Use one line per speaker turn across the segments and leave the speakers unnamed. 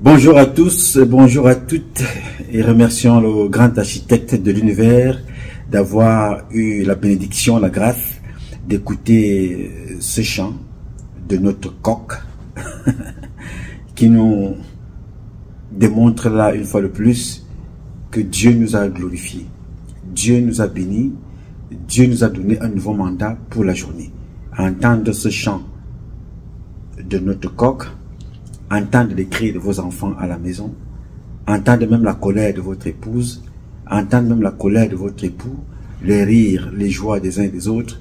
Bonjour à tous, bonjour à toutes et remercions le grand architecte de l'univers d'avoir eu la bénédiction, la grâce d'écouter ce chant de notre coq qui nous démontre là une fois de plus que Dieu nous a glorifiés, Dieu nous a bénis, Dieu nous a donné un nouveau mandat pour la journée. Entendre ce chant de notre coq, entendre les cris de vos enfants à la maison, entendre même la colère de votre épouse, entendre même la colère de votre époux, les rires, les joies des uns et des autres,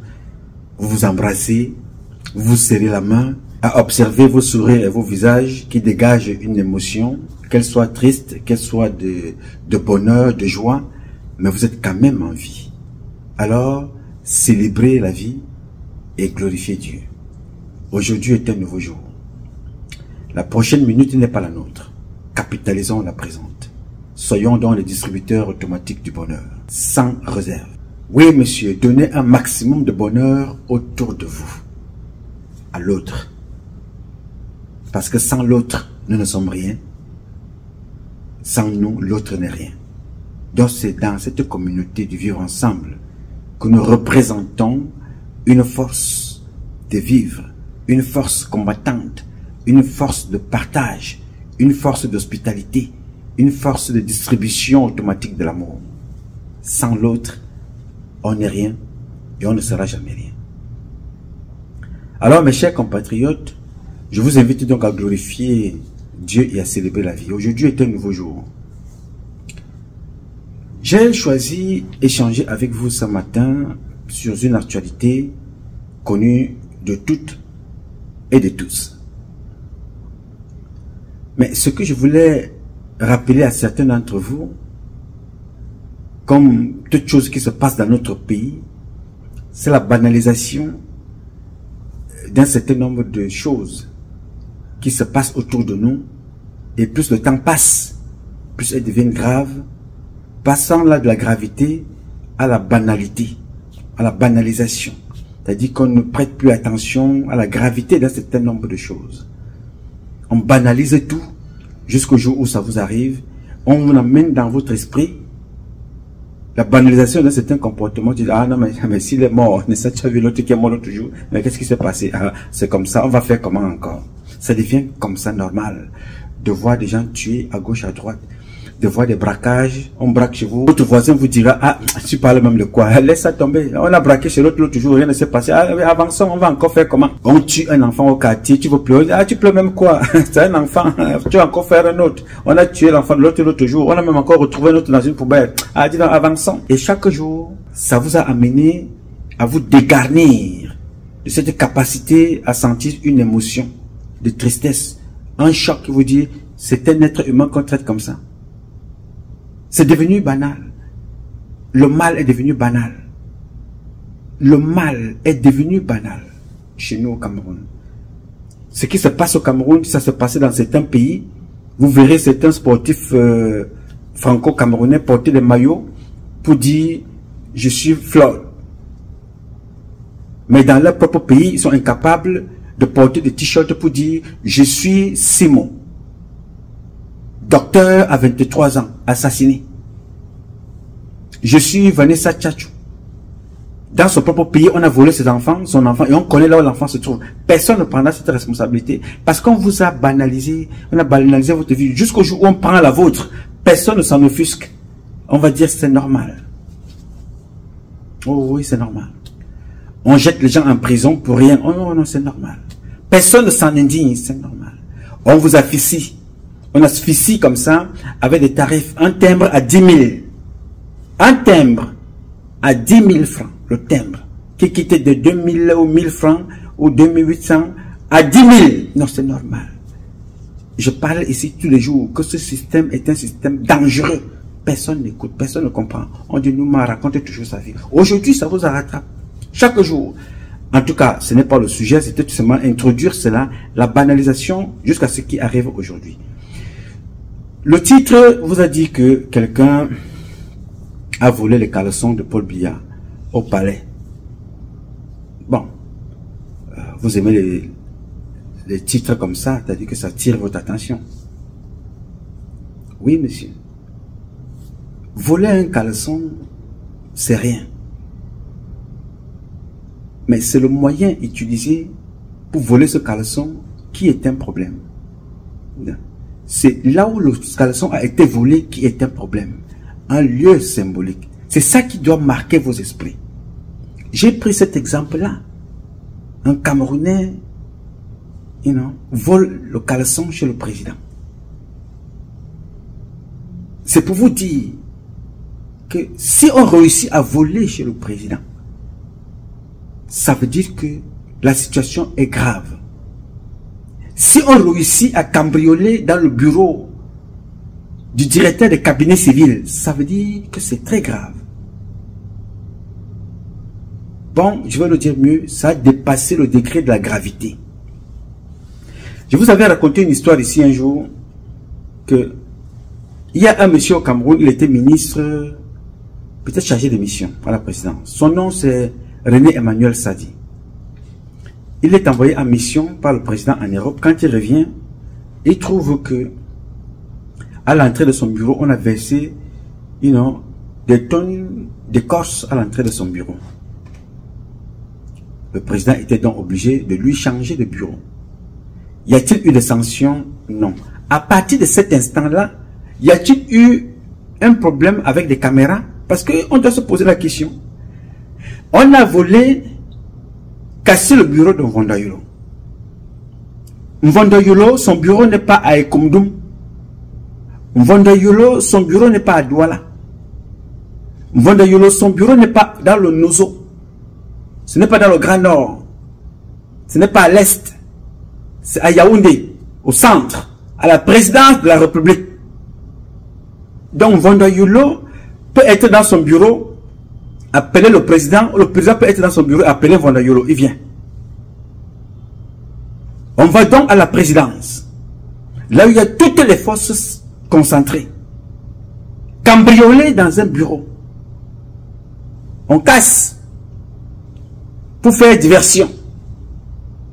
vous vous embrassez, vous vous serrez la main, à observer vos sourires et vos visages qui dégagent une émotion, qu'elle soit triste, qu'elle soit de bonheur, de joie, mais vous êtes quand même en vie. Alors, célébrez la vie et glorifiez Dieu. Aujourd'hui est un nouveau jour. La prochaine minute n'est pas la nôtre. Capitalisons la présente. Soyons donc les distributeurs automatiques du bonheur, sans réserve. Oui, monsieur, donnez un maximum de bonheur autour de vous, à l'autre. Parce que sans l'autre, nous ne sommes rien. Sans nous, l'autre n'est rien. Donc c'est dans cette communauté du vivre ensemble que nous représentons une force de vivre, une force combattante, une force de partage, une force d'hospitalité, une force de distribution automatique de l'amour. Sans l'autre, on n'est rien et on ne sera jamais rien. Alors mes chers compatriotes, je vous invite donc à glorifier Dieu et à célébrer la vie. Aujourd'hui est un nouveau jour. J'ai choisi d'échanger avec vous ce matin sur une actualité connue de toutes et de tous. Mais ce que je voulais rappeler à certains d'entre vous, comme toute chose qui se passe dans notre pays, c'est la banalisation d'un certain nombre de choses qui se passent autour de nous. Et plus le temps passe, plus elles deviennent graves, passant là de la gravité à la banalité, à la banalisation. C'est-à-dire qu'on ne prête plus attention à la gravité d'un certain nombre de choses. On banalise tout jusqu'au jour où ça vous arrive. On vous amène dans votre esprit la banalisation d'un certain comportement. Tu dis, ah non, mais s'il est mort, tu as vu l'autre qui est mort l'autre jour, mais qu'est-ce qui s'est passé? Ah, c'est comme ça, on va faire comment encore? Ça devient comme ça normal de voir des gens tués à gauche, à droite, de voir des braquages, on braque chez vous, votre voisin vous dira, ah, tu parles même de quoi? Laisse ça tomber, on a braqué chez l'autre jour, rien ne s'est passé, ah, avançons, on va encore faire comment? On tue un enfant au quartier, tu veux pleurer, ah, tu pleures même quoi? C'est un enfant, tu vas encore faire un autre, on a tué l'enfant de l'autre jour, on a même encore retrouvé un autre dans une poubelle, ah, dis donc, avançons. Et chaque jour, ça vous a amené à vous dégarnir de cette capacité à sentir une émotion de tristesse, un choc qui vous dit, c'est un être humain qu'on traite comme ça. C'est devenu banal. Le mal est devenu banal. Le mal est devenu banal chez nous au Cameroun. Ce qui se passe au Cameroun, ça se passait dans certains pays. Vous verrez certains sportifs franco-camerounais porter des maillots pour dire « je suis Floyd ». Mais dans leur propre pays, ils sont incapables de porter des t-shirts pour dire « je suis Simon ». Docteur à 23 ans, assassiné. Je suis Vanessa Tchatchou. Dans son propre pays, on a volé ses enfants, son enfant, et on connaît là où l'enfant se trouve. Personne ne prendra cette responsabilité. Parce qu'on vous a banalisé, on a banalisé votre vie jusqu'au jour où on prend la vôtre. Personne ne s'en offusque. On va dire c'est normal. Oh oui, c'est normal. On jette les gens en prison pour rien. Oh non, non, c'est normal. Personne ne s'en indigne, c'est normal. On vous asphyxie. On asphyxie comme ça, avec des tarifs, un timbre à 10 000. Un timbre à 10 000 francs, le timbre, qui quittait de 2 000 ou 1 000 francs, ou 2 800 à 10 000. Non, c'est normal. Je parle ici tous les jours que ce système est un système dangereux. Personne n'écoute, personne ne comprend. On dit, nous m'a raconté toujours sa vie. Aujourd'hui, ça vous rattrape. Chaque jour. En tout cas, ce n'est pas le sujet, c'était tout simplement introduire cela, la banalisation, jusqu'à ce qui arrive aujourd'hui. Le titre vous a dit que quelqu'un a volé les caleçons de Paul Biya au palais. Bon, vous aimez les titres comme ça, c'est-à-dire que ça tire votre attention. Oui, monsieur. Voler un caleçon, c'est rien. Mais c'est le moyen utilisé pour voler ce caleçon qui est un problème. C'est là où le caleçon a été volé qui est un problème. Un lieu symbolique. C'est ça qui doit marquer vos esprits. J'ai pris cet exemple-là. Un Camerounais, vole le caleçon chez le président. C'est pour vous dire que si on réussit à voler chez le président, ça veut dire que la situation est grave. Si on réussit à cambrioler dans le bureau du directeur des cabinets civils, ça veut dire que c'est très grave. Bon, je vais le dire mieux, ça a dépassé le degré de la gravité. Je vous avais raconté une histoire ici un jour, que il y a un monsieur au Cameroun, il était ministre, peut-être chargé de mission à la présidence. Son nom c'est René Emmanuel Sadi. Il est envoyé en mission par le président en Europe. Quand il revient, il trouve que à l'entrée de son bureau, on a versé des tonnes d'écorce à l'entrée de son bureau. Le président était donc obligé de lui changer de bureau. Y a-t-il eu des sanctions? Non. À partir de cet instant-là, y a-t-il eu un problème avec des caméras? Parce qu'on doit se poser la question. On a volé, cassé le bureau de Mvondayolo. Mvondayolo, son bureau n'est pas à Ekomdoum. Mvondayolo, son bureau n'est pas à Douala. Mvondayolo, son bureau n'est pas dans le Nozo. Ce n'est pas dans le Grand Nord. Ce n'est pas à l'Est. C'est à Yaoundé, au centre, à la présidence de la République. Donc Mvondayolo peut être dans son bureau, appeler le président peut être dans son bureau, appeler Mvondayolo, il vient. On va donc à la présidence, là où il y a toutes les forces concentrées, cambriolées dans un bureau. On casse pour faire diversion.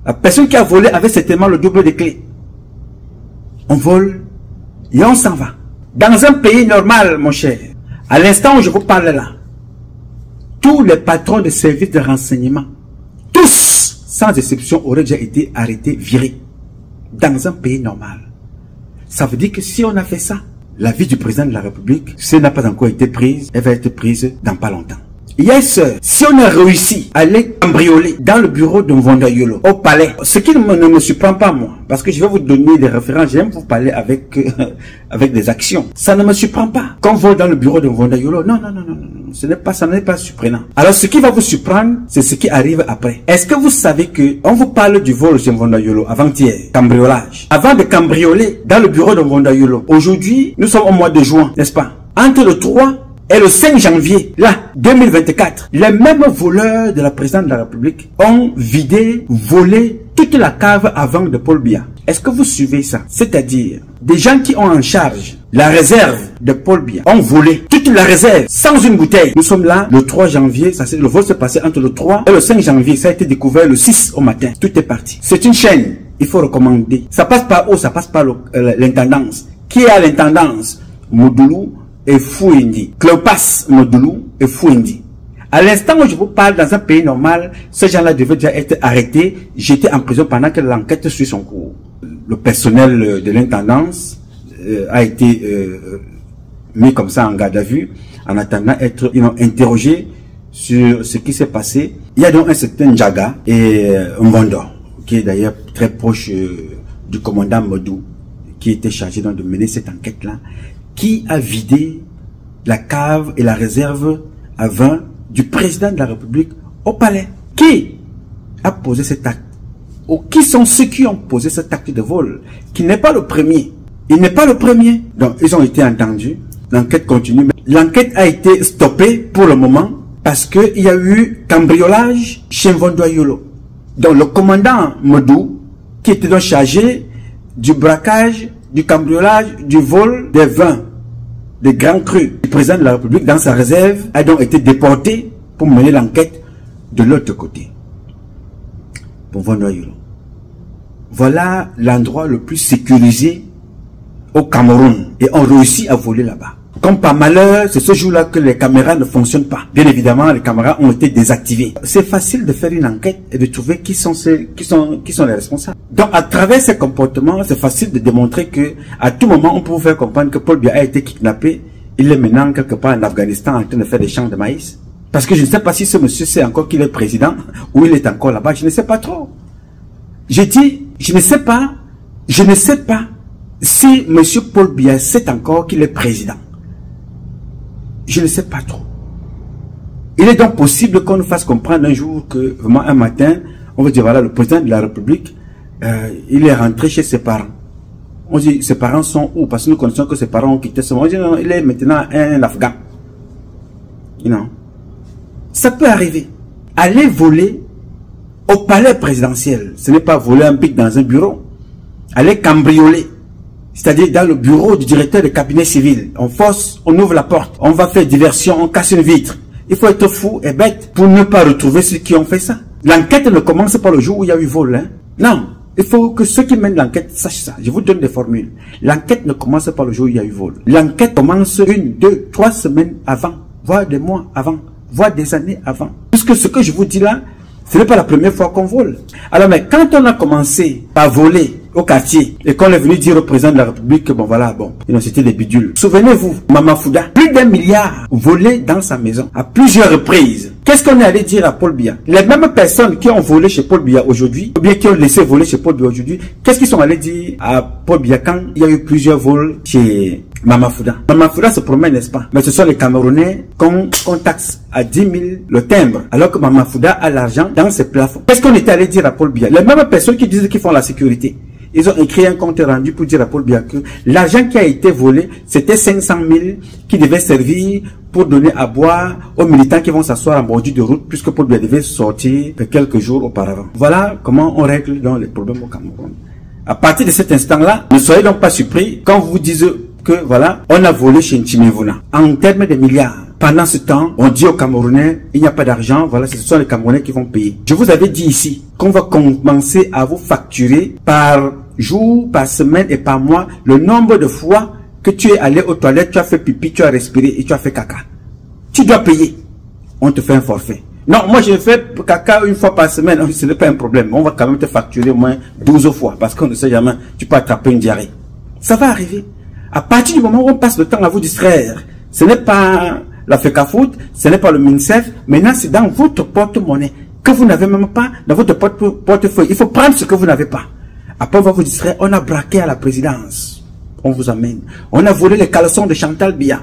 La personne qui a volé avait certainement le double de clés. On vole et on s'en va. Dans un pays normal, mon cher, à l'instant où je vous parle là, tous les patrons de services de renseignement, tous, sans exception, auraient déjà été arrêtés, virés. Dans un pays normal. Ça veut dire que si on a fait ça, la vie du président de la République, si elle n'a pas encore été prise, elle va être prise dans pas longtemps. Yes, si on a réussi à aller cambrioler dans le bureau de Mvondayolo, au palais, ce qui ne me surprend pas moi, parce que je vais vous donner des références, j'aime vous parler avec des actions. Ça ne me surprend pas. Qu'on vole dans le bureau de Mvondayolo, non, ça n'est pas surprenant. Alors ce qui va vous surprendre, c'est ce qui arrive après. Est-ce que vous savez que on vous parle du vol chez Mvondayolo avant-hier, cambriolage. Avant de cambrioler dans le bureau de Mvondayolo, aujourd'hui, nous sommes au mois de juin, n'est-ce pas? Entre le 3 et le 5 janvier, là, 2024, les mêmes voleurs de la présidente de la République ont volé toute la cave à vente de Paul Biya. Est-ce que vous suivez ça? C'est-à-dire, des gens qui ont en charge la réserve de Paul Biya ont volé toute la réserve sans une bouteille. Nous sommes là le 3 janvier, le vol s'est passé entre le 3 et le 5 janvier, ça a été découvert le 6 au matin. Tout est parti. C'est une chaîne, il faut recommander. Ça passe par où? Ça passe par l'intendance. Qui est à l'intendance? Modoulou et Fouendi. Cléopas Modoulou et Fouendi. À l'instant où je vous parle, dans un pays normal, ces gens-là devaient déjà être arrêtés, jetés en prison pendant que l'enquête suit son cours. Le personnel de l'intendance a été mis comme ça en garde à vue, en attendant d'être interrogé sur ce qui s'est passé. Il y a donc un certain Djaga et Mvondo, qui est d'ailleurs très proche du commandant Modou, qui était chargé donc de mener cette enquête-là, qui a vidé la cave et la réserve à vin du président de la République au palais. Qui a posé cet acte? Ou qui sont ceux qui ont posé cet acte de vol? Qui n'est pas le premier. Il n'est pas le premier. Donc, ils ont été entendus. L'enquête continue. L'enquête a été stoppée pour le moment parce qu'il y a eu cambriolage chez Mvondayolo. Donc, le commandant Modou, qui était donc chargé du braquage, du cambriolage, du vol des vins, des grands crus du président de la République dans sa réserve, a donc été déporté pour mener l'enquête de l'autre côté. Pour Mvondayolo. Voilà l'endroit le plus sécurisé au Cameroun et ont réussi à voler là-bas. Comme par malheur, c'est ce jour-là que les caméras ne fonctionnent pas. Bien évidemment, les caméras ont été désactivées. C'est facile de faire une enquête et de trouver qui sont les responsables. Donc, à travers ces comportements, c'est facile de démontrer que, à tout moment, on peut faire comprendre que Paul Biya a été kidnappé. Il est maintenant quelque part en Afghanistan en train de faire des champs de maïs. Parce que je ne sais pas si ce monsieur sait encore qu'il est président ou il est encore là-bas. Je ne sais pas trop. J'ai dit, je ne sais pas si monsieur Paul Biya sait encore qu'il est président. Je ne sais pas trop. Il est donc possible qu'on nous fasse comprendre un jour que, vraiment un matin, on va dire, voilà, le président de la République, il est rentré chez ses parents. On dit, ses parents sont où? Parce que nous connaissons que ses parents ont quitté ce monde. On dit, non, il est maintenant un Afghan. Non. Ça peut arriver. Aller voler au palais présidentiel, ce n'est pas voler un pic dans un bureau. Aller cambrioler. C'est-à-dire dans le bureau du directeur de cabinet civil. On force, on ouvre la porte, on va faire diversion, on casse une vitre. Il faut être fou et bête pour ne pas retrouver ceux qui ont fait ça. L'enquête ne commence pas le jour où il y a eu vol. Hein? Non, il faut que ceux qui mènent l'enquête sachent ça. Je vous donne des formules. L'enquête ne commence pas le jour où il y a eu vol. L'enquête commence 1, 2, 3 semaines avant, voire des mois avant, voire des années avant. Puisque ce que je vous dis là, ce n'est pas la première fois qu'on vole. Alors, mais quand on a commencé par voler au quartier et qu'on est venu dire au président de la République que bon voilà, bon, c'était des bidules. Souvenez-vous, Maman Fouda, plus d'1 milliard volé dans sa maison à plusieurs reprises. Qu'est-ce qu'on est allé dire à Paul Biya? Les mêmes personnes qui ont volé chez Paul Biya aujourd'hui, ou bien qui ont laissé voler chez Paul Biya aujourd'hui, qu'est-ce qu'ils sont allés dire à Paul Biya quand il y a eu plusieurs vols chez Maman Fouda? Maman Fouda se promène, n'est-ce pas? Mais ce sont les Camerounais qu'on taxe à 10 000 le timbre, alors que Maman Fouda a l'argent dans ses plafonds. Qu'est-ce qu'on était allé dire à Paul Biya? Les mêmes personnes qui disent qu'ils font la sécurité. Ils ont écrit un compte rendu pour dire à Paul Biya que l'argent qui a été volé, c'était 500 000 qui devait servir pour donner à boire aux militants qui vont s'asseoir en bordure de route, puisque Paul Biya devait sortir quelques jours auparavant. Voilà comment on règle donc les problèmes au Cameroun. À partir de cet instant-là, ne soyez donc pas surpris quand vous dites que voilà, on a volé chez Nchimevuna en termes de milliards. Pendant ce temps, on dit aux Camerounais, il n'y a pas d'argent, voilà, ce sont les Camerounais qui vont payer. Je vous avais dit ici qu'on va commencer à vous facturer par jour, par semaine et par mois le nombre de fois que tu es allé aux toilettes, tu as fait pipi, tu as respiré et tu as fait caca. Tu dois payer. On te fait un forfait. Non, moi je fais caca une fois par semaine, ce n'est pas un problème. On va quand même te facturer au moins 12 fois parce qu'on ne sait jamais, tu peux attraper une diarrhée. Ça va arriver. À partir du moment où on passe le temps à vous distraire, ce n'est pas la FECAFOOT, ce n'est pas le MINSEF, maintenant c'est dans votre porte-monnaie que vous n'avez même pas dans votre portefeuille. Il faut prendre ce que vous n'avez pas. Après on va vous distraire, on a braqué à la présidence, on vous amène. On a volé les caleçons de Chantal Biya,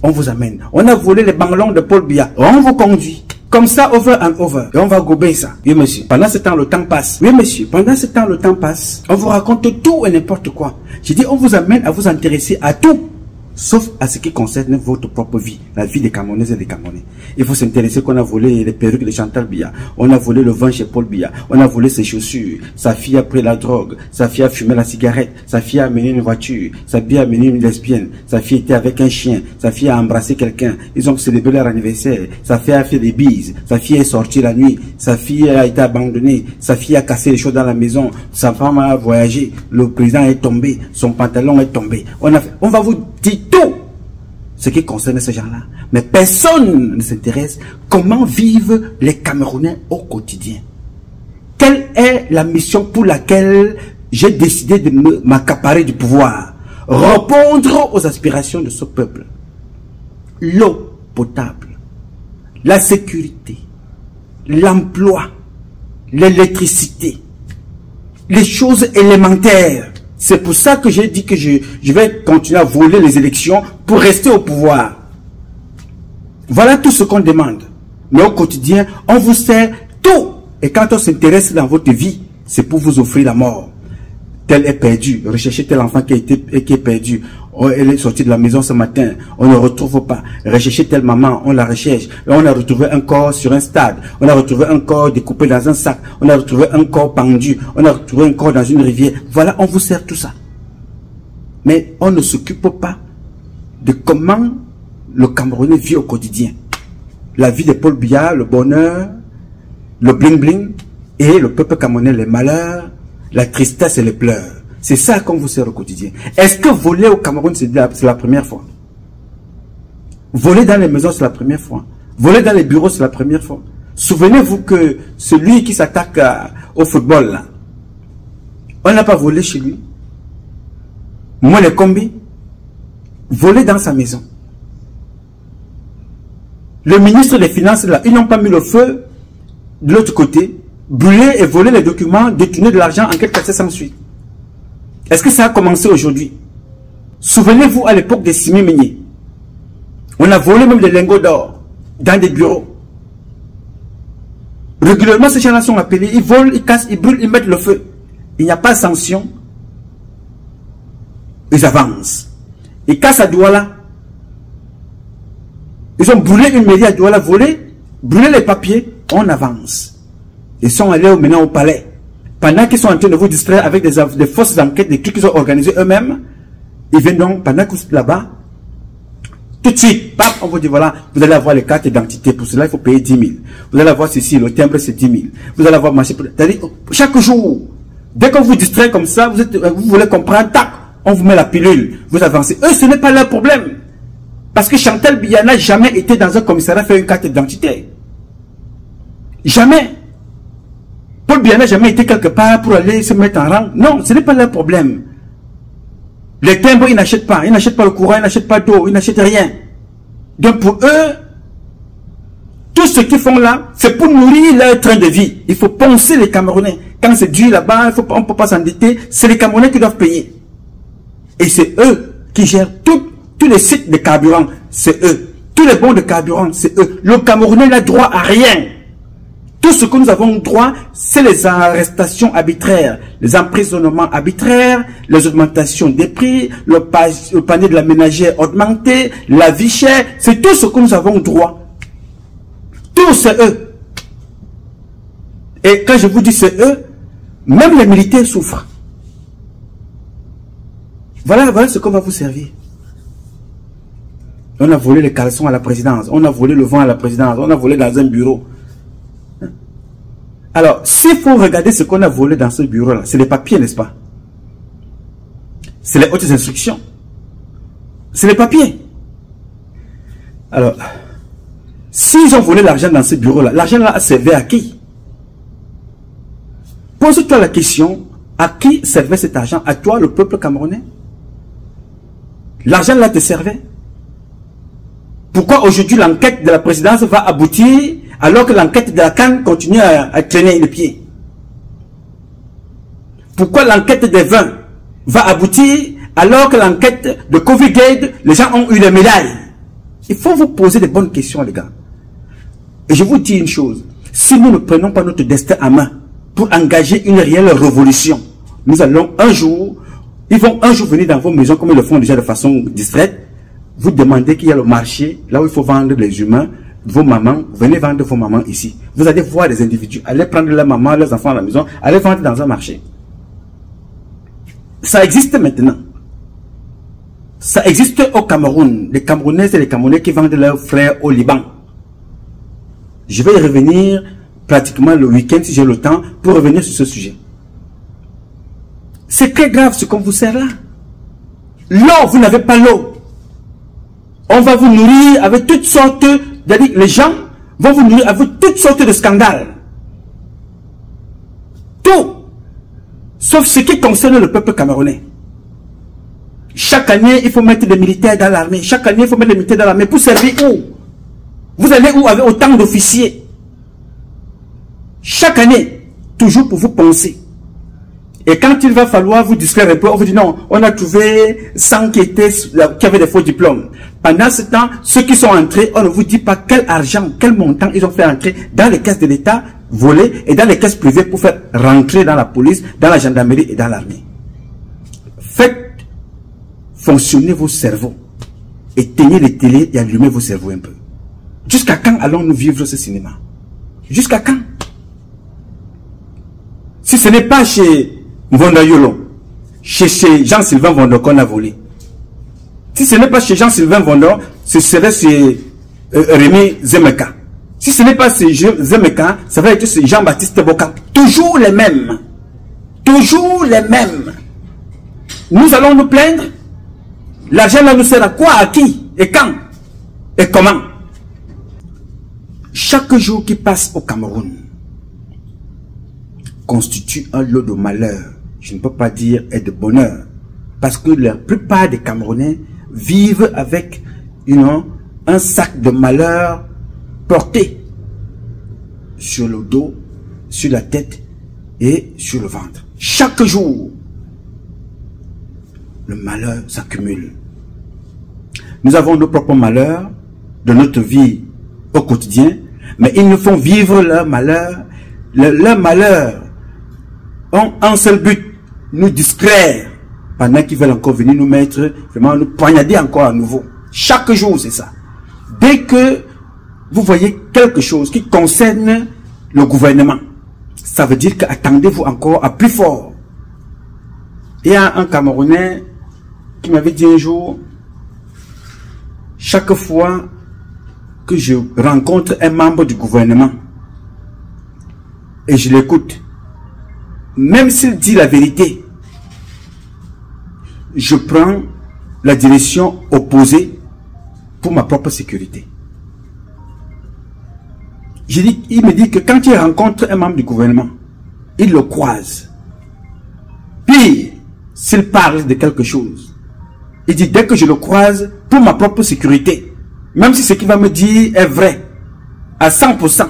on vous amène. On a volé les banglons de Paul Biya, on vous conduit. Comme ça, over and over. Et on va gober ça. Oui, monsieur. Pendant ce temps, le temps passe. Oui, monsieur. Pendant ce temps, le temps passe. On vous raconte tout et n'importe quoi. J'ai dit, on vous amène à vous intéresser à tout. Sauf à ce qui concerne votre propre vie, la vie des Camerounaises et des Camerounais. Il faut s'intéresser qu'on a volé les perruques de Chantal Biya, on a volé le vin chez Paul Biya, on a volé ses chaussures, sa fille a pris la drogue, sa fille a fumé la cigarette, sa fille a amené une voiture, sa fille a amené une lesbienne, sa fille était avec un chien, sa fille a embrassé quelqu'un, ils ont célébré leur anniversaire, sa fille a fait des bises, sa fille est sortie la nuit, sa fille a été abandonnée, sa fille a cassé les choses dans la maison, sa femme a voyagé, le président est tombé, son pantalon est tombé. On va vous dire tout ce qui concerne ces gens-là. Mais personne ne s'intéresse comment vivent les Camerounais au quotidien. Quelle est la mission pour laquelle j'ai décidé de m'accaparer du pouvoir? Répondre aux aspirations de ce peuple. L'eau potable, la sécurité, l'emploi, l'électricité, les choses élémentaires. C'est pour ça que j'ai dit que je vais continuer à voler les élections pour rester au pouvoir. Voilà tout ce qu'on demande. Mais au quotidien, on vous sert tout. Et quand on s'intéresse dans votre vie, c'est pour vous offrir la mort. Tel est perdu. Recherchez tel enfant qui est perdu. Oh, elle est sortie de la maison ce matin. On ne retrouve pas. Recherchez telle maman. On la recherche. Et on a retrouvé un corps sur un stade. On a retrouvé un corps découpé dans un sac. On a retrouvé un corps pendu. On a retrouvé un corps dans une rivière. Voilà, on vous sert tout ça. Mais on ne s'occupe pas de comment le Camerounais vit au quotidien. La vie de Paul Biya, le bonheur, le bling bling, et le peuple camerounais, les malheurs, la tristesse et les pleurs. C'est ça qu'on vous sert au quotidien. Est-ce que voler au Cameroun, c'est la première fois? Voler dans les maisons, c'est la première fois. Voler dans les bureaux, c'est la première fois. Souvenez-vous que celui qui s'attaque au football, là, on n'a pas volé chez lui. Moi, les combis, voler dans sa maison. Le ministre des Finances, là, ils n'ont pas mis le feu de l'autre côté, brûler et voler les documents, détourner de l'argent, en quelque sorte, ça me suit. Est-ce que ça a commencé aujourd'hui? Souvenez-vous à l'époque des Simi Meunier. On a volé même des lingots d'or dans des bureaux. Régulièrement, ces gens-là sont appelés, ils volent, ils cassent, ils brûlent, ils mettent le feu. Il n'y a pas de sanction. Ils avancent. Ils cassent à Douala. Ils ont brûlé une mairie à Douala, volé, brûlé les papiers, on avance. Ils sont allés maintenant au palais. Pendant qu'ils sont en train de vous distraire avec des fausses enquêtes, des trucs qu'ils ont organisés eux-mêmes, ils viennent donc, pendant que vous êtes là-bas, tout de suite, paf, on vous dit voilà, vous allez avoir les cartes d'identité, pour cela il faut payer 10 000. Vous allez avoir ceci, le timbre c'est 10 000. Vous allez avoir marché, c'est-à-dire chaque jour, dès qu'on vous distrait comme ça, vous voulez comprendre, tac, on vous met la pilule, vous avancez. Eux, ce n'est pas leur problème. Parce que Chantal Biya n'a jamais été dans un commissariat faire une carte d'identité. Jamais. Paul Biya n'a jamais été quelque part pour aller se mettre en rang. Non, ce n'est pas leur problème. Les timbres, ils n'achètent pas. Ils n'achètent pas le courant, ils n'achètent pas d'eau, ils n'achètent rien. Donc pour eux, tout ce qu'ils font là, c'est pour nourrir leur train de vie. Il faut poncer les Camerounais. Quand c'est dur là-bas, on ne peut pas s'endetter. C'est les Camerounais qui doivent payer. Et c'est eux qui gèrent tous les sites de carburant. C'est eux. Tous les bons de carburant, c'est eux. Le Camerounais n'a droit à rien. Tout ce que nous avons droit, c'est les arrestations arbitraires, les emprisonnements arbitraires, les augmentations des prix, le panier de la ménagère augmenté, la vie chère. C'est tout ce que nous avons droit. Tout c'est eux. Et quand je vous dis c'est eux, même les militaires souffrent. Voilà ce qu'on va vous servir. On a volé les caleçons à la présidence, on a volé le vent à la présidence, on a volé dans un bureau. Alors, s'il faut regarder ce qu'on a volé dans ce bureau-là, c'est les papiers, n'est-ce pas? C'est les hautes instructions. C'est les papiers. Alors, s'ils ont volé l'argent dans ce bureau-là, l'argent-là a servi à qui? Pose-toi la question, à qui servait cet argent? À toi, le peuple camerounais? L'argent-là te servait? Pourquoi aujourd'hui l'enquête de la présidence va aboutir alors que l'enquête de la CAN continue à traîner les pieds? Pourquoi l'enquête des vins va aboutir alors que l'enquête de Covid-Gate, les gens ont eu les médailles? Il faut vous poser des bonnes questions, les gars. Et je vous dis une chose, si nous ne prenons pas notre destin à main pour engager une réelle révolution, nous allons un jour, ils vont un jour venir dans vos maisons comme ils le font déjà de façon distraite, vous demandez qu'il y a le marché, là où il faut vendre les humains, vos mamans, venez vendre vos mamans ici. Vous allez voir des individus, allez prendre leurs mamans, leurs enfants à la maison, allez vendre dans un marché. Ça existe maintenant. Ça existe au Cameroun. Les Camerounais, c'est les Camerounais qui vendent leurs frères au Liban. Je vais y revenir pratiquement le week-end si j'ai le temps pour revenir sur ce sujet. C'est très grave ce qu'on vous sert là. L'eau, vous n'avez pas l'eau. On va vous nourrir avec toutes sortes, les gens vont vous nourrir avec toutes sortes de scandales. Tout. Sauf ce qui concerne le peuple camerounais. Chaque année, il faut mettre des militaires dans l'armée. Chaque année, il faut mettre des militaires dans l'armée. Pour servir où? Vous allez où avec autant d'officiers? Chaque année, toujours pour vous penser. Et quand il va falloir vous distraire un peu, on vous dit non, on a trouvé 100 qui avaient des faux diplômes. Pendant ce temps, ceux qui sont entrés, on ne vous dit pas quel argent, quel montant ils ont fait entrer dans les caisses de l'État, volées, et dans les caisses privées pour faire rentrer dans la police, dans la gendarmerie et dans l'armée. Faites fonctionner vos cerveaux. Éteignez les télés et allumez vos cerveaux un peu. Jusqu'à quand allons-nous vivre ce cinéma? Jusqu'à quand? Si ce n'est pas chez Mvonda Yolo, chez Jean-Sylvain Vondo qu'on a volé. Si ce n'est pas chez Jean-Sylvain Vondo, ce serait chez Rémi Zemeka. Si ce n'est pas chez Zemeka, ça va être chez Jean-Baptiste Boka. Toujours les mêmes. Toujours les mêmes. Nous allons nous plaindre. L'argent là nous sert à quoi, à qui, et quand, et comment? Chaque jour qui passe au Cameroun constitue un lot de malheur. Je ne peux pas dire et de bonheur. Parce que la plupart des Camerounais vivent avec un sac de malheur porté sur le dos, sur la tête et sur le ventre. Chaque jour, le malheur s'accumule. Nous avons nos propres malheurs de notre vie au quotidien, mais ils nous font vivre leur malheur. Leur malheur ont un seul but, nous distraire, pendant qu'ils veulent encore venir nous mettre, vraiment nous poignarder encore à nouveau. Chaque jour, c'est ça. Dès que vous voyez quelque chose qui concerne le gouvernement, ça veut dire qu'attendez-vous encore à plus fort. Il y a un Camerounais qui m'avait dit un jour, chaque fois que je rencontre un membre du gouvernement et je l'écoute, même s'il dit la vérité, je prends la direction opposée pour ma propre sécurité. Il me dit que quand il rencontre un membre du gouvernement, il le croise. Puis, s'il parle de quelque chose, il dit dès que je le croise, pour ma propre sécurité, même si ce qu'il va me dire est vrai, à 100%,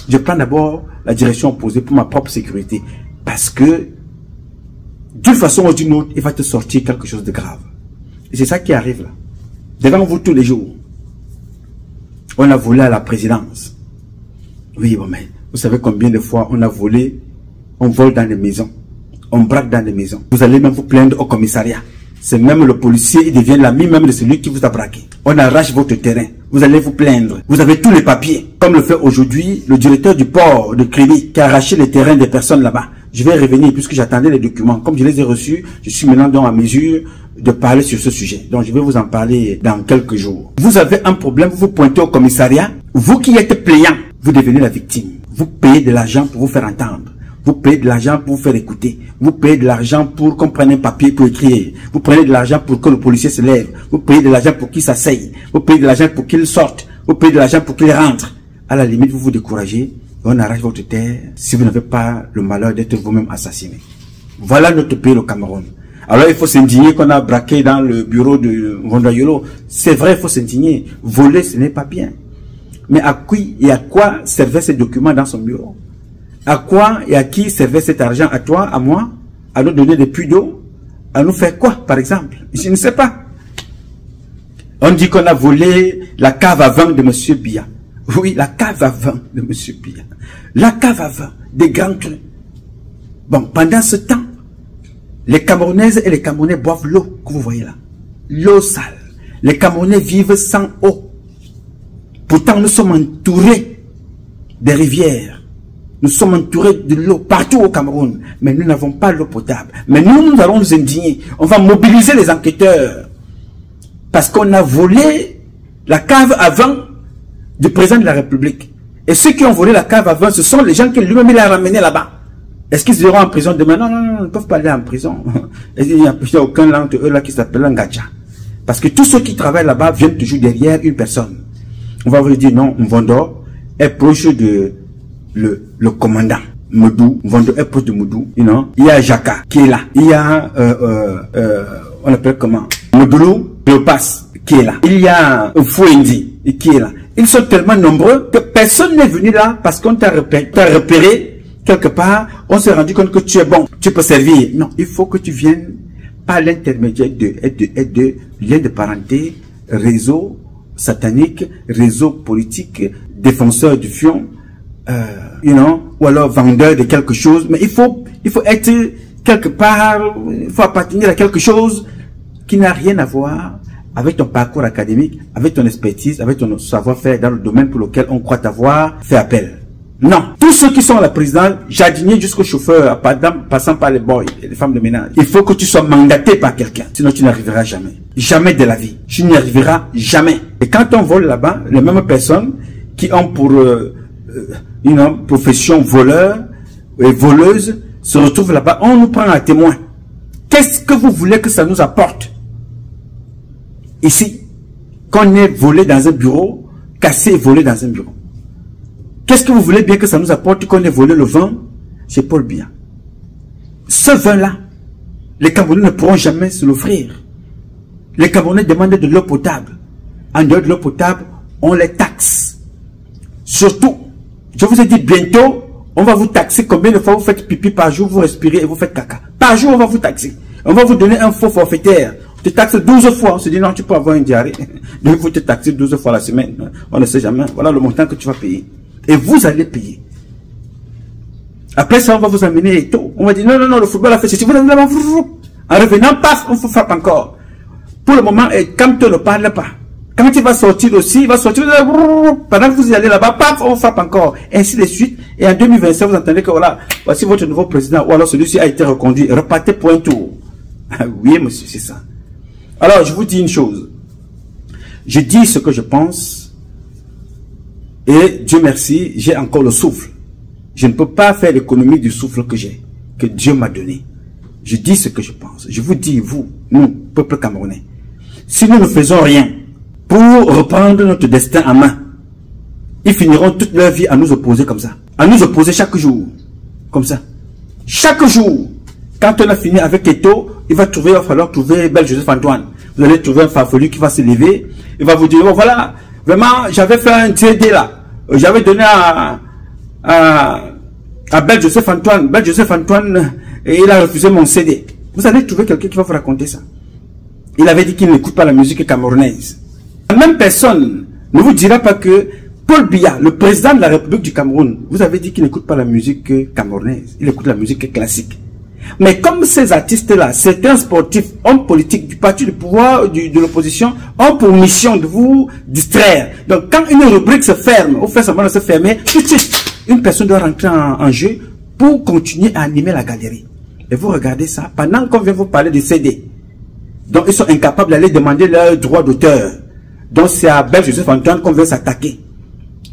je prends d'abord la direction opposée pour ma propre sécurité. Parce que, d'une façon ou d'une autre, il va te sortir quelque chose de grave. Et c'est ça qui arrive là. Devant vous tous les jours. On a volé à la présidence. Oui, bon, mais vous savez combien de fois on a volé, on vole dans les maisons, on braque dans les maisons. Vous allez même vous plaindre au commissariat. C'est même le policier, il devient l'ami même de celui qui vous a braqué. On arrache votre terrain. Vous allez vous plaindre. Vous avez tous les papiers. Comme le fait aujourd'hui le directeur du port de Kribi qui a arraché les terrains des personnes là-bas. Je vais revenir puisque j'attendais les documents. Comme je les ai reçus, je suis maintenant dans la mesure de parler sur ce sujet. Donc je vais vous en parler dans quelques jours. Vous avez un problème, vous vous pointez au commissariat. Vous qui êtes plaignant, vous devenez la victime. Vous payez de l'argent pour vous faire entendre. Vous payez de l'argent pour vous faire écouter. Vous payez de l'argent pour qu'on prenne un papier pour écrire. Vous prenez de l'argent pour que le policier se lève. Vous payez de l'argent pour qu'il s'asseye. Vous payez de l'argent pour qu'il sorte. Vous payez de l'argent pour qu'il rentre. À la limite, vous vous découragez. On arrache votre terre si vous n'avez pas le malheur d'être vous-même assassiné. Voilà notre pays, le Cameroun. Alors il faut s'indigner qu'on a braqué dans le bureau de Vondayolo. C'est vrai, il faut s'indigner. Voler, ce n'est pas bien. Mais à qui et à quoi servaient ces documents dans son bureau? À quoi et à qui servait cet argent? À toi, à moi? À nous donner des puits d'eau? À nous faire quoi, par exemple? Je ne sais pas. On dit qu'on a volé la cave à vin de M. Biya. Oui, la cave à vin de M. Biya. La cave à vin des grands crus. Bon, pendant ce temps, les Camerounaises et les Camerounais boivent l'eau que vous voyez là. L'eau sale. Les Camerounais vivent sans eau. Pourtant, nous sommes entourés des rivières. Nous sommes entourés de l'eau partout au Cameroun. Mais nous n'avons pas l'eau potable. Mais nous allons nous indigner. On va mobiliser les enquêteurs. Parce qu'on a volé la cave à vin du président de la République. Et ceux qui ont volé la cave à vin, ce sont les gens qui lui-même il a ramené là-bas. Est-ce qu'ils iront en prison demain? Non, non, non, ils ne peuvent pas aller en prison. Il n'y a aucun d'entre eux là qui s'appelle un gacha. Parce que tous ceux qui travaillent là-bas viennent toujours derrière une personne. On va vous dire non, Mvondo est proche de le commandant. Moudou, Mvondo est proche de Moudou. Il y a Jaka qui est là. Il y a, on appelle comment? Modoulou Cléopas qui est là. Il y a Fouendi qui est là. Ils sont tellement nombreux que personne n'est venu là parce qu'on t'a repéré quelque part. On s'est rendu compte que tu es bon, tu peux servir. Non, il faut que tu viennes par l'intermédiaire de liens de parenté, réseau satanique, réseau politique, défenseur du fion, ou alors vendeur de quelque chose. Mais il faut être quelque part, il faut appartenir à quelque chose qui n'a rien à voir avec ton parcours académique, avec ton expertise, avec ton savoir-faire dans le domaine pour lequel on croit avoir fait appel. Non. Tous ceux qui sont à la présidence, jardiniers jusqu'au chauffeur, passant par les boys et les femmes de ménage, il faut que tu sois mandaté par quelqu'un. Sinon, tu n'arriveras jamais. Jamais de la vie. Tu n'y arriveras jamais. Et quand on vole là-bas, les mêmes personnes qui ont pour profession voleur et voleuse se retrouvent là-bas. On nous prend à témoin. Qu'est-ce que vous voulez que ça nous apporte? Ici, qu'on ait volé dans un bureau, cassé et volé dans un bureau. Qu'est-ce que vous voulez bien que ça nous apporte qu'on ait volé le vin chez Paul Biya? Ce vin-là, les Camerounais ne pourront jamais se l'offrir. Les Camerounais demandent de l'eau potable. En dehors de l'eau potable, on les taxe. Surtout, je vous ai dit bientôt, on va vous taxer combien de fois vous faites pipi par jour, vous respirez et vous faites caca. Par jour, on va vous taxer. On va vous donner un faux forfaitaire. On te taxe 12 fois. On se dit non, tu peux avoir une diarrhée. Donc, vous te taxer 12 fois la semaine. On ne sait jamais. Voilà le montant que tu vas payer. Et vous allez payer. Après ça, on va vous amener et tout. On va dire non, non, non, le football a fait ceci. Vous allez là-bas. En revenant, paf, on vous frappe encore. Pour le moment, quand on ne parle pas. Quand il va sortir aussi, il va sortir, pendant que vous y allez là-bas, paf, on frappe encore. Ainsi de suite. Et en 2025, vous entendez que voilà, voici votre nouveau président, ou alors celui-ci a été reconduit. Repartez pour un tour. Oui, monsieur, c'est ça. Alors, je vous dis une chose. Je dis ce que je pense. Et Dieu merci, j'ai encore le souffle. Je ne peux pas faire l'économie du souffle que j'ai, que Dieu m'a donné. Je dis ce que je pense. Je vous dis, vous, nous, peuple camerounais, si nous ne faisons rien pour reprendre notre destin en main, ils finiront toute leur vie à nous opposer comme ça. À nous opposer chaque jour. Comme ça. Chaque jour. Quand on a fini avec Eto, il va falloir trouver Bel Joseph Antoine. Vous allez trouver un farfelu qui va se lever. Il va vous dire, oh, voilà, vraiment, j'avais fait un CD là. J'avais donné à Bel Joseph Antoine. Bel Joseph Antoine, et il a refusé mon CD. Vous allez trouver quelqu'un qui va vous raconter ça. Il avait dit qu'il n'écoute pas la musique camerounaise. La même personne ne vous dira pas que Paul Biya, le président de la République du Cameroun, vous avez dit qu'il n'écoute pas la musique camerounaise. Il écoute la musique classique. Mais comme ces artistes-là, certains sportifs, hommes politiques du parti du pouvoir, de l'opposition, ont pour mission de vous distraire. Donc quand une rubrique se ferme, ou fait semblant de se fermer, tout de suite, une personne doit rentrer en jeu pour continuer à animer la galerie. Et vous regardez ça, pendant qu'on vient vous parler de CD. Donc ils sont incapables d'aller demander leur droit d'auteur. Donc c'est à Bel Joseph Antoine qu'on veut s'attaquer.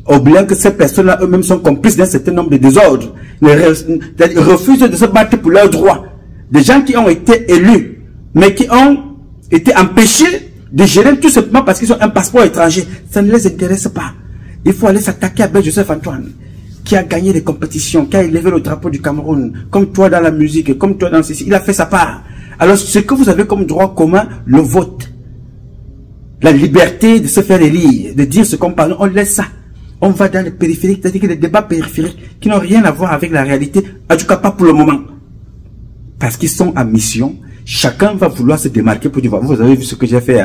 Oubliant que ces personnes-là eux-mêmes sont complices d'un certain nombre de désordres. Ils refusent de se battre pour leurs droits. Des gens qui ont été élus, mais qui ont été empêchés de gérer tout simplement parce qu'ils ont un passeport étranger. Ça ne les intéresse pas. Il faut aller s'attaquer à Bel Joseph Antoine, qui a gagné des compétitions, qui a élevé le drapeau du Cameroun, comme toi dans la musique, comme toi dans ceci. Il a fait sa part. Alors ce que vous avez comme droit commun, le vote. La liberté de se faire élire, de dire ce qu'on parle, on laisse ça. On va dans les périphériques, c'est-à-dire que les débats périphériques qui n'ont rien à voir avec la réalité, en tout cas pas pour le moment. Parce qu'ils sont en mission, chacun va vouloir se démarquer pour dire, vous avez vu ce que j'ai fait.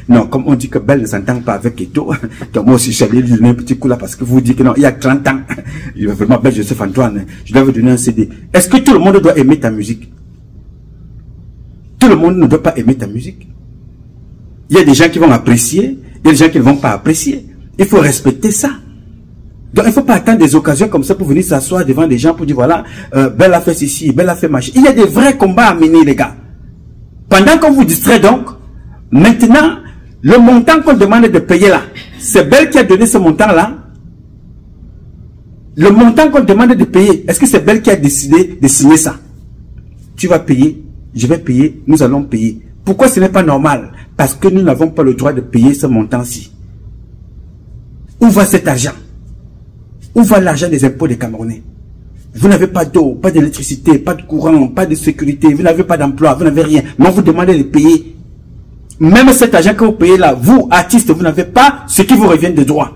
Non, comme on dit que Belle ne s'entend pas avec Eto, donc moi aussi j'allais lui donner un petit coup là parce que vous dites que non, il y a 30 ans, il est vraiment Belle Joseph Antoine, je dois vous donner un CD. Est-ce que tout le monde doit aimer ta musique? Tout le monde ne doit pas aimer ta musique. Il y a des gens qui vont apprécier, il y a des gens qui ne vont pas apprécier. Il faut respecter ça. Donc il ne faut pas attendre des occasions comme ça pour venir s'asseoir devant des gens pour dire voilà, Belle a fait ceci, Belle a fait machin. Il y a des vrais combats à mener les gars. Pendant qu'on vous distrait donc, maintenant, le montant qu'on demande de payer là, c'est Belle qui a donné ce montant là. Le montant qu'on demande de payer, est-ce que c'est Belle qui a décidé de signer ça? Tu vas payer, je vais payer, nous allons payer. Pourquoi ce n'est pas normal? Parce que nous n'avons pas le droit de payer ce montant-ci. Où va cet argent? Où va l'argent des impôts des Camerounais? Vous n'avez pas d'eau, pas d'électricité, pas de courant, pas de sécurité, vous n'avez pas d'emploi, vous n'avez rien. Mais on vous demande de payer. Même cet argent que vous payez là, vous, artistes, vous n'avez pas ce qui vous revient de droit.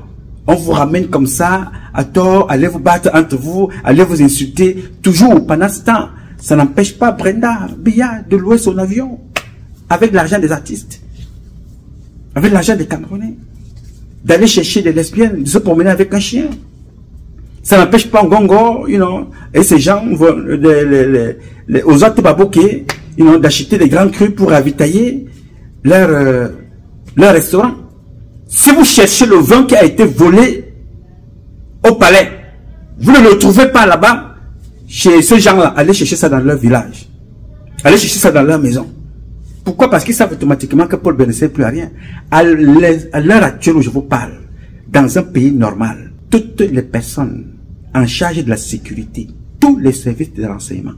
On vous ramène comme ça, à tort, allez vous battre entre vous, allez vous insulter, toujours pendant ce temps. Ça n'empêche pas Brenda Biya de louer son avion avec l'argent des artistes, avec l'argent des Camerounais, d'aller chercher des lesbiennes, de se promener avec un chien. Ça n'empêche pas Ngongo, et ces gens, aux autres babouquets, d'acheter des grands crus pour ravitailler leur restaurant. Si vous cherchez le vin qui a été volé au palais, vous ne le trouvez pas là-bas, chez ces gens-là, allez chercher ça dans leur village. Allez chercher ça dans leur maison. Pourquoi? Parce qu'ils savent automatiquement que Paul Biya ne sert plus à rien. À l'heure actuelle où je vous parle, dans un pays normal, toutes les personnes en charge de la sécurité, tous les services de renseignement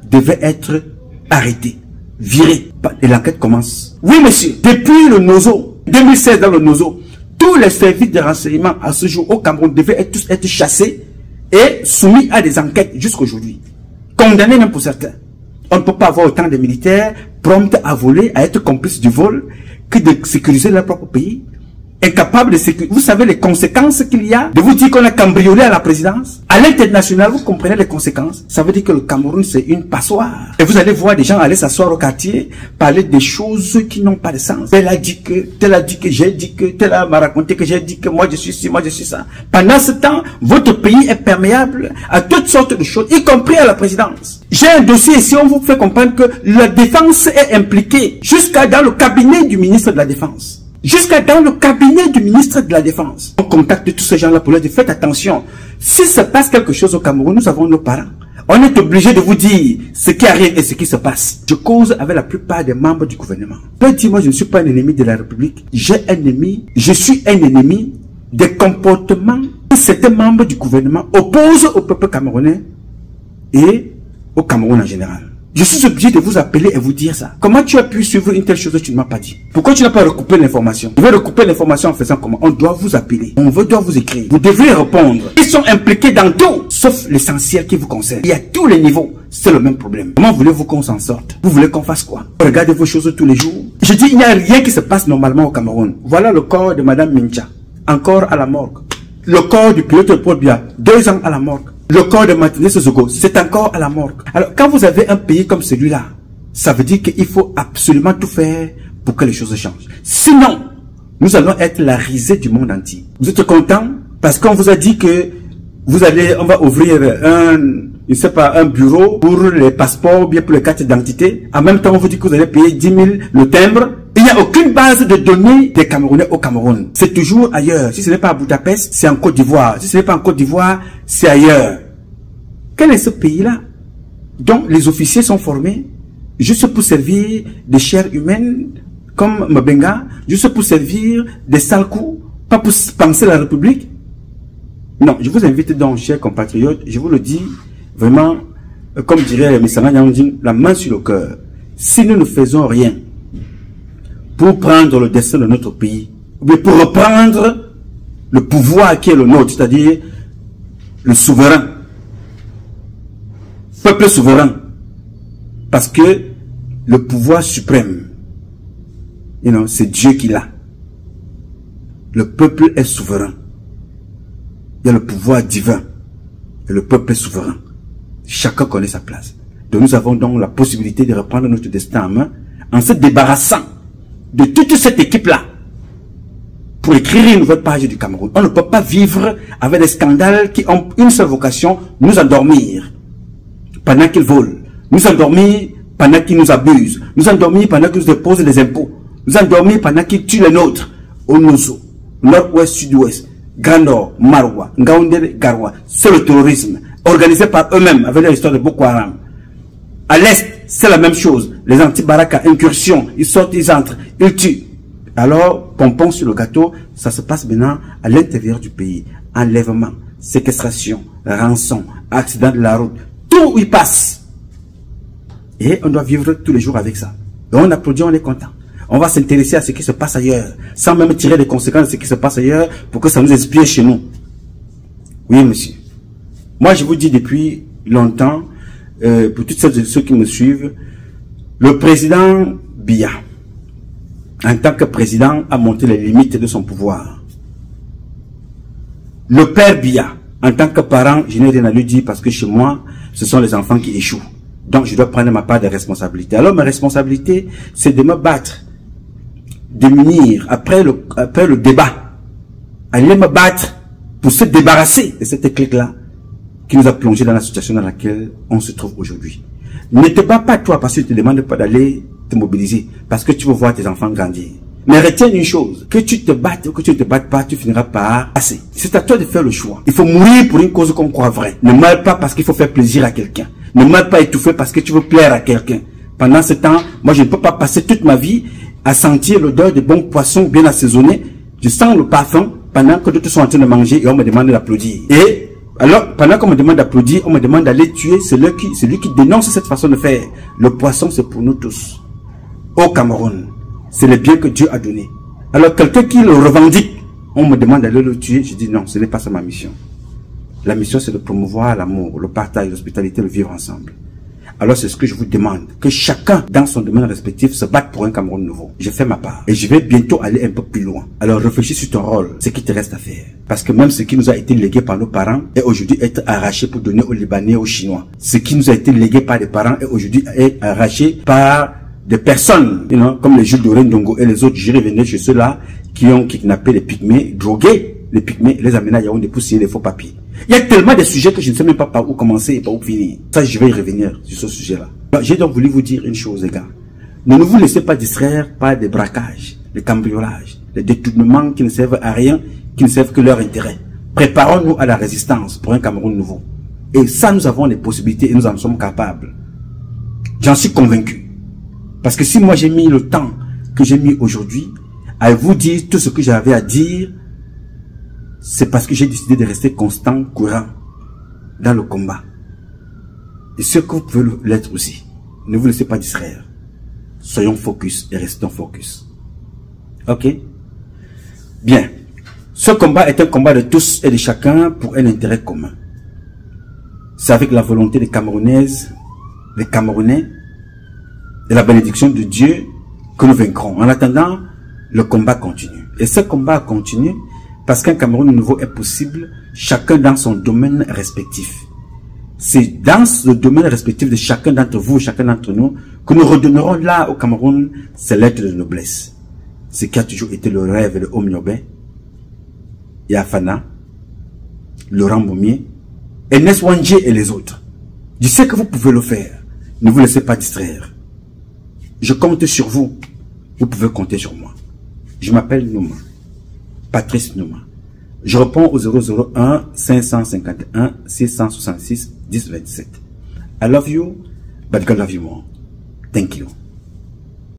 devaient être arrêté, viré. Et l'enquête commence. Oui, monsieur, depuis le NOZO, 2016 dans le NOZO, tous les services de renseignement à ce jour au Cameroun devaient tous être chassés et soumis à des enquêtes jusqu'à aujourd'hui. Condamnés même pour certains. On ne peut pas avoir autant de militaires prompts à voler, à être complices du vol, que de sécuriser leur propre pays. Incapable de sécuriser. Vous savez les conséquences qu'il y a de vous dire qu'on a cambriolé à la présidence. À l'international, vous comprenez les conséquences. Ça veut dire que le Cameroun, c'est une passoire. Et vous allez voir des gens aller s'asseoir au quartier, parler des choses qui n'ont pas de sens. Tel a dit que, j'ai dit que, tel m'a raconté que j'ai dit que, moi je suis ci, moi je suis ça. Pendant ce temps, votre pays est perméable à toutes sortes de choses, y compris à la présidence. J'ai un dossier ici, on vous fait comprendre que la défense est impliquée jusqu'à dans le cabinet du ministre de la Défense. Jusqu'à dans le cabinet du ministre de la Défense. On contacte tous ces gens-là pour leur dire, faites attention. Si se passe quelque chose au Cameroun, nous avons nos parents. On est obligé de vous dire ce qui arrive et ce qui se passe. Je cause avec la plupart des membres du gouvernement. Je peux dire, moi je ne suis pas un ennemi de la République. J'ai un ennemi, je suis un ennemi des comportements que certains membres du gouvernement opposent au peuple camerounais et au Cameroun en général. Je suis obligé de vous appeler et vous dire ça. Comment tu as pu suivre une telle chose que tu ne m'as pas dit? Pourquoi tu n'as pas recoupé l'information? Je vais recouper l'information en faisant comment? On doit vous appeler. On doit vous écrire. Vous devez répondre. Ils sont impliqués dans tout, sauf l'essentiel qui vous concerne. Il y a tous les niveaux. C'est le même problème. Comment voulez-vous qu'on s'en sorte? Vous voulez qu'on fasse quoi? Regardez vos choses tous les jours. Je dis, il n'y a rien qui se passe normalement au Cameroun. Voilà le corps de Madame Mincha. Encore à la morgue. Le corps du pilote de Paul Biya. 2 ans à la morgue. Le corps de Martinez Sissoko, c'est encore à la morgue. Alors, quand vous avez un pays comme celui-là, ça veut dire qu'il faut absolument tout faire pour que les choses changent. Sinon, nous allons être la risée du monde entier. Vous êtes content parce qu'on vous a dit que on va ouvrir un bureau pour les passeports ou bien pour les cartes d'identité. En même temps, on vous dit que vous allez payer 10 000 le timbre. Il n'y a aucune base de données des Camerounais au Cameroun. C'est toujours ailleurs. Si ce n'est pas à Budapest, c'est en Côte d'Ivoire. Si ce n'est pas en Côte d'Ivoire, c'est ailleurs. Quel est ce pays-là dont les officiers sont formés juste pour servir des chairs humaines comme Mabenga, juste pour servir des sales coups, pas pour penser la République? Non, je vous invite donc, chers compatriotes, je vous le dis vraiment, comme dirait Messana Nyanding, la main sur le cœur. Si nous ne faisons rien pour prendre le destin de notre pays, ou bien pour reprendre le pouvoir qui est le nôtre, c'est-à-dire le souverain, peuple souverain, parce que le pouvoir suprême, c'est Dieu qui l'a. Le peuple est souverain. Il y a le pouvoir divin et le peuple est souverain. Chacun connaît sa place. Donc nous avons donc la possibilité de reprendre notre destin en main en se débarrassant de toute cette équipe-là pour écrire une nouvelle page du Cameroun. On ne peut pas vivre avec des scandales qui ont une seule vocation, nous endormir pendant qu'ils volent, nous endormir pendant qu'ils nous abusent, nous endormir pendant qu'ils nous déposent des impôts, nous endormir pendant qu'ils tuent les nôtres au Nozo, nord-ouest, sud-ouest, Grand Nord, Maroua, Ngaoundé, Garoua. C'est le terrorisme organisé par eux-mêmes avec l'histoire de Boko Haram. À l'est, c'est la même chose. Les anti-baraka, incursions, ils sortent, ils entrent, ils tuent. Alors, pompon sur le gâteau, ça se passe maintenant à l'intérieur du pays. Enlèvement, séquestration, rançon, accident de la route, tout y passe. Et on doit vivre tous les jours avec ça. Et on applaudit, on est content. On va s'intéresser à ce qui se passe ailleurs, sans même tirer les conséquences de ce qui se passe ailleurs, pour que ça nous inspire chez nous. Oui, monsieur. Moi, je vous dis depuis longtemps, pour toutes celles et ceux qui me suivent, le président Biya, en tant que président, a montré les limites de son pouvoir. Le père Biya, en tant que parent, je n'ai rien à lui dire parce que chez moi, ce sont les enfants qui échouent. Donc, je dois prendre ma part de responsabilité. Alors, ma responsabilité, c'est de me battre, de m'unir après le débat, aller me battre pour se débarrasser de cette clique-là qui nous a plongé dans la situation dans laquelle on se trouve aujourd'hui. Ne te bats pas toi parce que je ne te demande pas d'aller te mobiliser, parce que tu veux voir tes enfants grandir. Mais retiens une chose, que tu te battes ou que tu ne te battes pas, tu finiras par passer. C'est à toi de faire le choix. Il faut mourir pour une cause qu'on croit vraie. Ne meurs pas parce qu'il faut faire plaisir à quelqu'un. Ne meurs pas étouffé parce que tu veux plaire à quelqu'un. Pendant ce temps, moi je ne peux pas passer toute ma vie à sentir l'odeur de bons poissons bien assaisonnés. Je sens le parfum pendant que d'autres sont en train de manger et on me demande d'applaudir. Et Alors, pendant qu'on me demande d'applaudir, on me demande d'aller tuer celui qui dénonce cette façon de faire. Le poisson, c'est pour nous tous. Au Cameroun, c'est le bien que Dieu a donné. Alors, quelqu'un qui le revendique, on me demande d'aller le tuer. Je dis non, ce n'est pas ça ma mission. La mission, c'est de promouvoir l'amour, le partage, l'hospitalité, le vivre ensemble. Alors, c'est ce que je vous demande. Que chacun, dans son domaine respectif, se batte pour un Cameroun nouveau. Je fais ma part. Et je vais bientôt aller un peu plus loin. Alors, réfléchis sur ton rôle, ce qui te reste à faire. Parce que même ce qui nous a été légué par nos parents est aujourd'hui être arraché pour donner aux Libanais, aux Chinois. Ce qui nous a été légué par les parents est aujourd'hui arraché par des personnes, comme les Jules de Rendongo et les autres. J'irai venir chez ceux-là qui ont kidnappé les pygmées, drogué les pygmées, les amener à Yaoundé pour signer les faux papiers. Il y a tellement de sujets que je ne sais même pas par où commencer et par où finir. Ça, je vais y revenir sur ce sujet-là. J'ai donc voulu vous dire une chose, les gars. Ne vous laissez pas distraire par des braquages, des cambriolages, des détournements qui ne servent à rien, qui ne servent que leur intérêt. Préparons-nous à la résistance pour un Cameroun nouveau. Et ça, nous avons les possibilités et nous en sommes capables. J'en suis convaincu. Parce que si moi j'ai mis le temps que j'ai mis aujourd'hui à vous dire tout ce que j'avais à dire, c'est parce que j'ai décidé de rester constant, courant dans le combat. Et ce que vous pouvez l'être aussi. Ne vous laissez pas distraire. Soyons focus et restons focus. Ok? Bien. Ce combat est un combat de tous et de chacun pour un intérêt commun. C'est avec la volonté des Camerounaises, des Camerounais, et la bénédiction de Dieu que nous vaincrons. En attendant, le combat continue. Et ce combat continue parce qu'un Cameroun nouveau est possible, chacun dans son domaine respectif. C'est dans le domaine respectif de chacun d'entre vous, chacun d'entre nous, que nous redonnerons là au Cameroun ses lettres de noblesse. Ce qui a toujours été le rêve de Omniobé, Yafana, Laurent Boumier, Ernest Wandje et les autres. Je sais que vous pouvez le faire. Ne vous laissez pas distraire. Je compte sur vous. Vous pouvez compter sur moi. Je m'appelle Nouma. Patrice Nouma. Je réponds au 001 551 666 1027. I love you, but God love you more. Thank you.